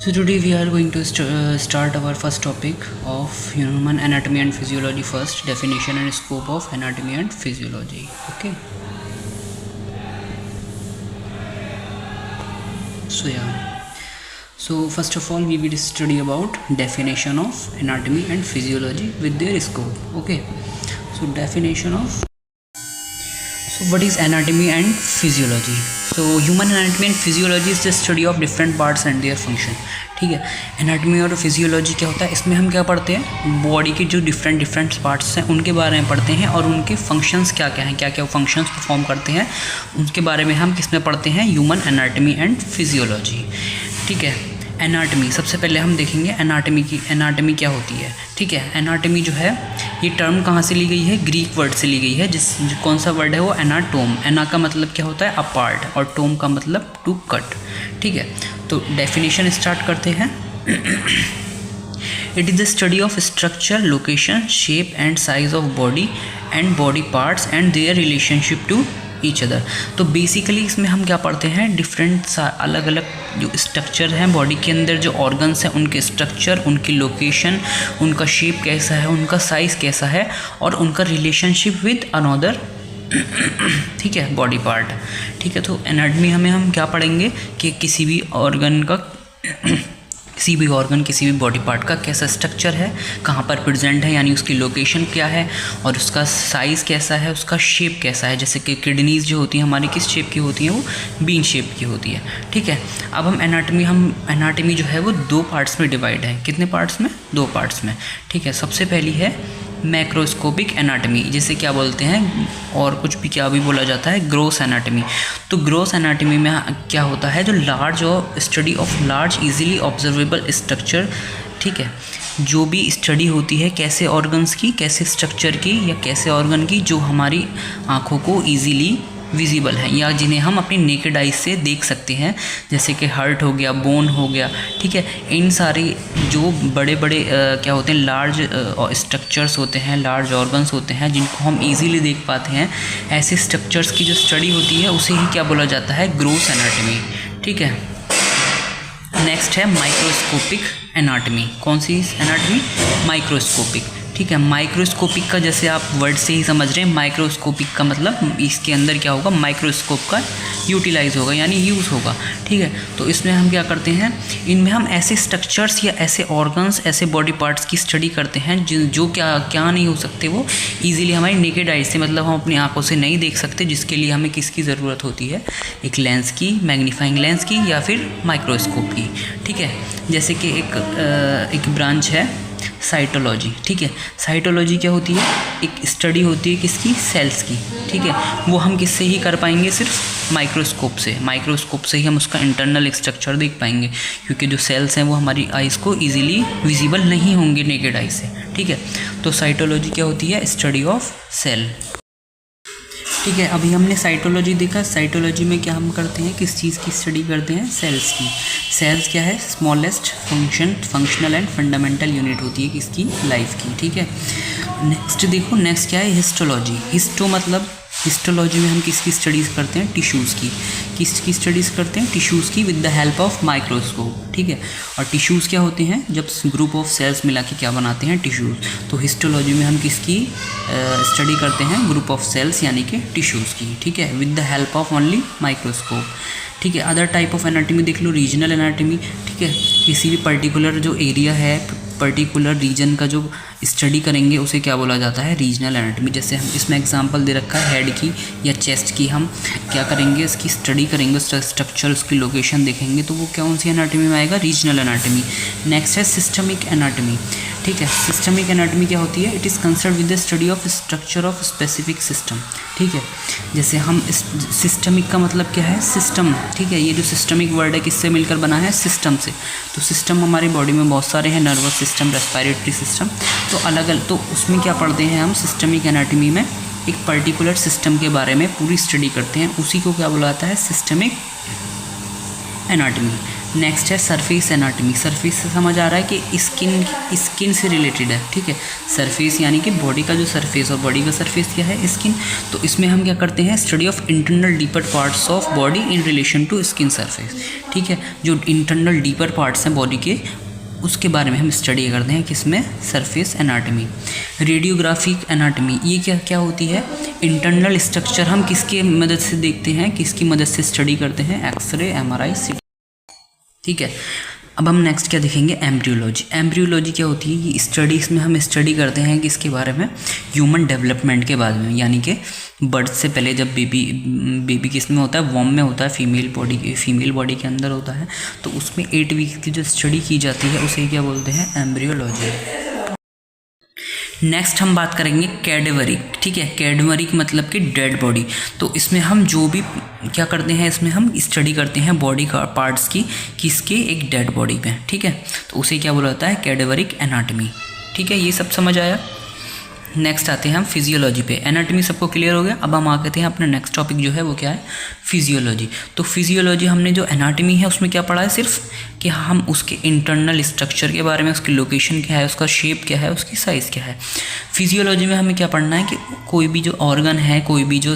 So today we are going to start our first topic of human anatomy and physiology. First, definition and scope of anatomy and physiology. Okay. So first of all, we will study about definition of anatomy and physiology with their scope. Okay. So definition of. So what is anatomy and physiology? So human anatomy and physiology is the study of different parts and their function. ठीक है, anatomy और physiology क्या होता है, इसमें हम क्या पढ़ते हैं, बॉडी के जो डिफरेंट पार्ट्स हैं उनके बारे में पढ़ते हैं और उनके फंक्शंस क्या क्या हैं, क्या क्या फंक्शंस परफॉर्म करते हैं, उनके बारे में हम किसमें पढ़ते हैं, ह्यूमन एनाटमी एंड फिजियोलॉजी. ठीक है, एनाटमी सबसे पहले हम देखेंगे एनाटमी क्या होती है. ठीक है, एनाटमी जो है ये टर्म कहाँ से ली गई है, ग्रीक वर्ड से ली गई है. कौन सा वर्ड है वो, एनाटोम. एना का मतलब क्या होता है, अपार्ट, और टोम का मतलब टू कट. ठीक है, तो डेफिनेशन स्टार्ट करते हैं. It is the study of structure, location, shape and size of body and body parts and their relationship to each other. तो बेसिकली इसमें हम क्या पढ़ते हैं, डिफरेंट अलग अलग जो स्ट्रक्चर हैं बॉडी के अंदर, जो ऑर्गन्स हैं उनके स्ट्रक्चर, उनकी लोकेशन, उनका शेप कैसा है, उनका साइज़ कैसा है और उनका रिलेशनशिप विद अनदर. ठीक है, बॉडी पार्ट. ठीक है, तो एनाटमी हम क्या पढ़ेंगे कि किसी भी ऑर्गन किसी भी बॉडी पार्ट का कैसा स्ट्रक्चर है, कहाँ पर प्रेजेंट है, यानी उसकी लोकेशन क्या है और उसका साइज़ कैसा है, उसका शेप कैसा है. जैसे कि किडनीज़ जो होती हैं हमारी किस शेप की होती हैं, वो बीन शेप की होती है. ठीक है, अब हम एनाटमी जो है वो दो पार्ट्स में डिवाइड है. कितने पार्ट्स में, दो पार्ट्स में. ठीक है, सबसे पहली है मैक्रोस्कोपिक एनाटमी, जिसे क्या बोलते हैं और कुछ भी क्या भी बोला जाता है, ग्रोस एनाटमी. तो ग्रोस एनाटमी में क्या होता है, जो लार्ज और study of large easily observable structure. ठीक है, जो भी स्टडी होती है कैसे ऑर्गन्स की, कैसे स्ट्रक्चर की या कैसे ऑर्गन की जो हमारी आँखों को ईजीली विजिबल है या जिन्हें हम अपनी नेकेड आइज से देख सकते हैं, जैसे कि हार्ट हो गया, बोन हो गया. ठीक है, इन सारे जो बड़े क्या होते हैं, लार्ज स्ट्रक्चर्स होते हैं, लार्ज ऑर्गन्स होते हैं जिनको हम इजीली देख पाते हैं, ऐसे स्ट्रक्चर्स की जो स्टडी होती है उसे ही क्या बोला जाता है, ग्रोस एनाटमी. ठीक है, नेक्स्ट है माइक्रोस्कोपिक एनाटमी. कौन सी एनाटमी, माइक्रोस्कोपिक. ठीक है, माइक्रोस्कोपिक का जैसे आप वर्ड से ही समझ रहे हैं, माइक्रोस्कोपिक का मतलब इसके अंदर क्या होगा, माइक्रोस्कोप का यूटिलाइज होगा यानी यूज़ होगा. ठीक है, तो इसमें हम क्या करते हैं, इनमें हम ऐसे स्ट्रक्चर्स या ऐसे ऑर्गन्स, ऐसे बॉडी पार्ट्स की स्टडी करते हैं जो क्या नहीं हो सकते, वो ईजिली हमारी नेकेड आइज से, मतलब हम अपनी आंखों से नहीं देख सकते, जिसके लिए हमें किसकी ज़रूरत होती है, एक लेंस की, मैग्नीफाइंग लेंस की या फिर माइक्रोस्कोप की. ठीक है, जैसे कि एक ब्रांच है साइटोलॉजी. ठीक है, साइटोलॉजी क्या होती है, एक स्टडी होती है किसकी, सेल्स की. ठीक है, वो हम किससे ही कर पाएंगे, सिर्फ माइक्रोस्कोप से. माइक्रोस्कोप से ही हम उसका इंटरनल स्ट्रक्चर देख पाएंगे, क्योंकि जो सेल्स हैं वो हमारी आइज़ को इजीली विजिबल नहीं होंगे नेकेड आइज से. ठीक है, तो साइटोलॉजी क्या होती है, स्टडी ऑफ सेल. ठीक है, अभी हमने साइटोलॉजी देखा. साइटोलॉजी में क्या हम करते हैं, किस चीज़ की स्टडी करते हैं, सेल्स की. सेल्स क्या है, smallest functional and fundamental unit होती है किसकी, लाइफ की. ठीक है, नेक्स्ट देखो, नेक्स्ट क्या है, हिस्टोलॉजी. हिस्टोलॉजी में हम किसकी स्टडीज़ करते हैं, टिश्यूज़ की. किसकी स्टडीज़ करते हैं, टिश्यूज़ की with the help of microscope. ठीक है, और टिश्यूज़ क्या होते हैं, जब ग्रुप ऑफ सेल्स मिला के क्या बनाते हैं, टिश्यूज़. तो हिस्टोलॉजी में हम किसकी स्टडी करते हैं, ग्रुप ऑफ सेल्स यानी कि टिश्यूज़ की. ठीक है, with the help of only microscope. ठीक है, अदर टाइप ऑफ एनाटमी देख लो, रीजनल एनाटमी. ठीक है, किसी भी पर्टिकुलर जो एरिया है, पर्टिकुलर रीजन का जो स्टडी करेंगे उसे क्या बोला जाता है, रीजनल एनाटमी. जैसे हम इसमें एग्जांपल दे रखा है हेड की या चेस्ट की, हम क्या करेंगे, इसकी स्टडी करेंगे, स्ट्रक्चर, उसकी लोकेशन देखेंगे, तो वो कौन सी एनाटमी में आएगा, रीजनल एनाटमी. नेक्स्ट है सिस्टमिक एनाटमी. ठीक है, सिस्टमिक एनाटमी क्या होती है, it is concern with the study of structure of specific system. ठीक है, जैसे हम सिस्टमिक का मतलब क्या है, सिस्टम. ठीक है, ये जो सिस्टमिक वर्ड है किससे मिलकर बना है, सिस्टम से. तो सिस्टम हमारी बॉडी में बहुत सारे हैं, नर्वस सिस्टम, रेस्पिरेटरी सिस्टम, तो अलग अलग. तो उसमें क्या पढ़ते हैं हम, सिस्टमिक एनाटमी में एक पर्टिकुलर सिस्टम के बारे में पूरी स्टडी करते हैं, उसी को क्या बोला जाता है, सिस्टमिक एनाटमी. नेक्स्ट है सरफेस एनाटॉमी। सरफेस से समझ आ रहा है कि स्किन से रिलेटेड है, ठीक है। सरफेस यानी कि बॉडी का जो सरफेस, और बॉडी का सरफेस क्या है, स्किन। तो इसमें हम क्या करते हैं, study of internal deeper parts of body in relation to skin surface, ठीक है। जो इंटरनल डीपर पार्ट्स हैं बॉडी के, उसके बारे में हम स्टडी करते हैं किसमें, सरफेस एनाटॉमी। रेडियोग्राफिक एनाटॉमी, ये क्या होती है, इंटरनल स्ट्रक्चर हम किसके मदद से देखते हैं, किसकी मदद से स्टडी करते हैं, एक्सरे, MRI, CT, ठीक है। अब हम नेक्स्ट क्या देखेंगे, एम्ब्रियोलॉजी। एम्ब्रियोलॉजी क्या होती है, ये स्टडीज़ में हम स्टडी करते हैं किसके बारे में, ह्यूमन डेवलपमेंट के बारे में, यानी कि बर्थ से पहले जब बेबी किस में होता है, वॉर्म में होता है, फीमेल बॉडी के अंदर होता है, तो उसमें 8 वीक की जो स्टडी की जाती है उसे क्या बोलते हैं, एम्ब्रियोलॉजी। नेक्स्ट हम बात करेंगे कैडेवरिक, ठीक है। कैडेवरिक मतलब कि डेड बॉडी। तो इसमें हम जो भी क्या करते हैं, इसमें हम स्टडी करते हैं बॉडी का पार्ट्स की, किसके, एक डेड बॉडी पे, ठीक है। तो उसे क्या बोला जाता है, कैडेवरिक एनाटॉमी, ठीक है। ये सब समझ आया। नेक्स्ट आते हैं हम फिजियोलॉजी पे। एनाटॉमी सबको क्लियर हो गया। अब हम आते हैं अपना नेक्स्ट टॉपिक जो है वो क्या है, फिजियोलॉजी। तो फिजियोलॉजी हमने जो एनाटॉमी है उसमें क्या पढ़ा है, सिर्फ कि हम उसके इंटरनल स्ट्रक्चर के बारे में, उसकी लोकेशन क्या है, उसका शेप क्या है, उसकी साइज़ क्या है। फिजियोलॉजी में हमें क्या पढ़ना है कि कोई भी जो ऑर्गन है, कोई भी जो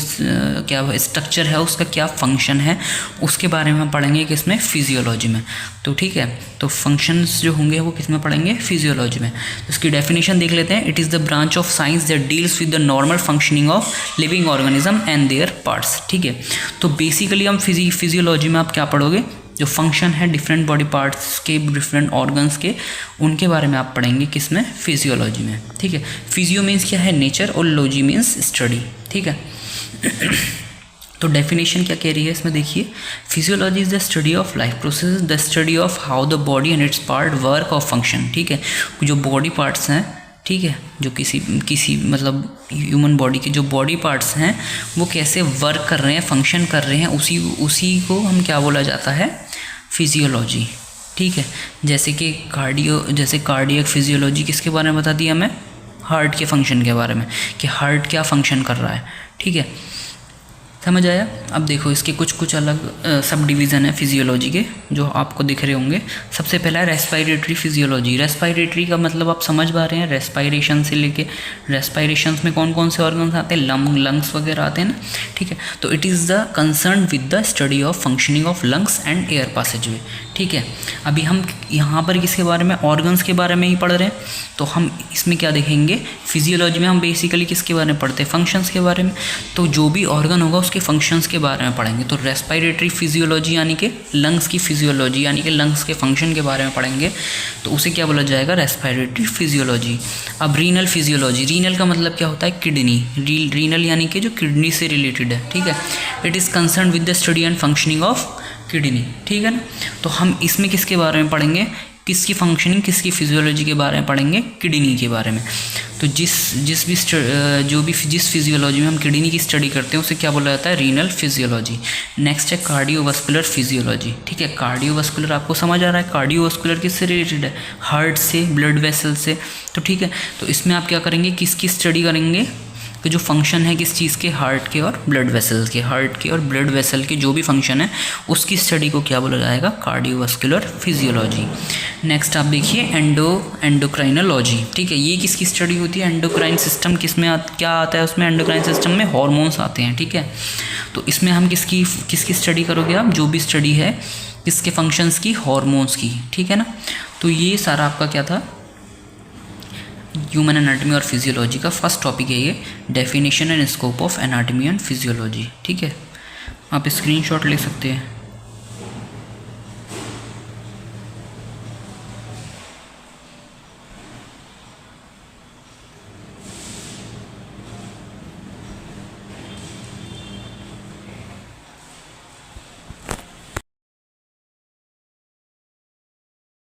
क्या स्ट्रक्चर है, उसका क्या फंक्शन है, उसके बारे में हम पढ़ेंगे किसमें, फिजियोलॉजी में। तो ठीक है, तो फंक्शंस जो होंगे वो किस में पढ़ेंगे, फिजियोलॉजी में। तो इसकी डेफिनेशन देख लेते हैं। It is the branch of science that deals with the normal functioning of living organism and there parts, ठीक है। तो बेसिकली हम फिजियोलॉजी में आप क्या पढ़ोगे, जो फंक्शन है डिफरेंट बॉडी पार्ट्स के, डिफरेंट ऑर्गन्स के, उनके बारे में आप पढ़ेंगे किसमें, फिजियोलॉजी में, ठीक है। फिजियो मीन्स क्या है, नेचर, और लॉजी मीन्स स्टडी, ठीक है। तो डेफिनेशन क्या कह रही है इसमें देखिए, physiology is the study of life process, the study of how the body and it's part work और फंक्शन, ठीक है। जो बॉडी पार्ट्स हैं, ठीक है, जो किसी मतलब ह्यूमन बॉडी के जो बॉडी पार्ट्स हैं वो कैसे वर्क कर रहे हैं, फंक्शन कर रहे हैं, उसी को हम क्या बोला जाता है, फिजियोलॉजी, ठीक है। जैसे कि कार्डियक फिजियोलॉजी किसके बारे में बता दिया हमें, हार्ट के फंक्शन के बारे में, कि हार्ट क्या फंक्शन कर रहा है, ठीक है। समझ आया। अब देखो इसके कुछ अलग सब डिवीज़न है फिजियोलॉजी के, जो आपको दिख रहे होंगे। सबसे पहला है रेस्पायरेटरी फिजियोलॉजी। रेस्पायरेटरी का मतलब आप समझ पा रहे हैं, रेस्पायरेशन से लेके, रेस्पायरेशंस में कौन कौन से ऑर्गन्स आते हैं, लंग्स वगैरह आते हैं ना, ठीक है। तो it is the concern with the study of functioning of lungs and air passageway, ठीक है। अभी हम यहाँ पर किसके बारे में, ऑर्गन्स के बारे में ही पढ़ रहे हैं। तो हम इसमें क्या देखेंगे, फिजियोलॉजी में हम बेसिकली किसके बारे में पढ़ते हैं, फंक्शंस के बारे में। तो जो भी ऑर्गन होगा उसके फंक्शंस के बारे में पढ़ेंगे। तो रेस्पायरेटरी फिजियोलॉजी यानी कि लंग्स की फिजियोलॉजी, यानी कि लंग्स के फंक्शन के बारे में पढ़ेंगे, तो उसे क्या बोला जाएगा, रेस्पायरेटरी फिजियोलॉजी। अब रीनल फिजियोलॉजी, रीनल का मतलब क्या होता है, किडनी। रीनल यानी कि जो किडनी से रिलेटेड है, ठीक है। It is concern with the study and functioning of kidney, ठीक है ना। तो हम इसमें किसके बारे में पढ़ेंगे, किसकी फंक्शनिंग, किसकी फिजियोलॉजी के बारे में पढ़ेंगे, किडनी के बारे में। तो जिस फिजियोलॉजी में हम किडनी की स्टडी करते हैं उसे क्या बोला जाता है, रीनल फिजियोलॉजी। नेक्स्ट है कार्डियोवास्कुलर फिजियोलॉजी, ठीक है। कार्डियोवास्कुलर आपको समझ आ रहा है, कार्डियोवास्कुलर किससे रिलेटेड है, हार्ट से, ब्लड वेसल से, तो ठीक है। तो इसमें आप क्या करेंगे, किसकी स्टडी करेंगे, कि जो फंक्शन है किस चीज़ के, हार्ट के और ब्लड वेसल्स के, हार्ट के और ब्लड वेसल के जो भी फंक्शन है उसकी स्टडी को क्या बोला जाएगा, कार्डियोवास्कुलर फिजियोलॉजी। नेक्स्ट आप देखिए एंडोक्राइनोलॉजी, ठीक है। ये किसकी स्टडी होती है, एंडोक्राइन सिस्टम किसमें क्या आता है उसमें, एंडोक्राइन सिस्टम में हार्मोन्स आते हैं, ठीक है। तो इसमें हम किसकी स्टडी करोगे आप, जो भी स्टडी है किसके फंक्शंस की, हार्मोन्स की, ठीक है ना। तो ये सारा आपका क्या था, ह्यूमन एनाटॉमी और फिजियोलॉजी का फर्स्ट टॉपिक है ये, definition and scope of anatomy and physiology, ठीक है। आप स्क्रीनशॉट ले सकते हैं।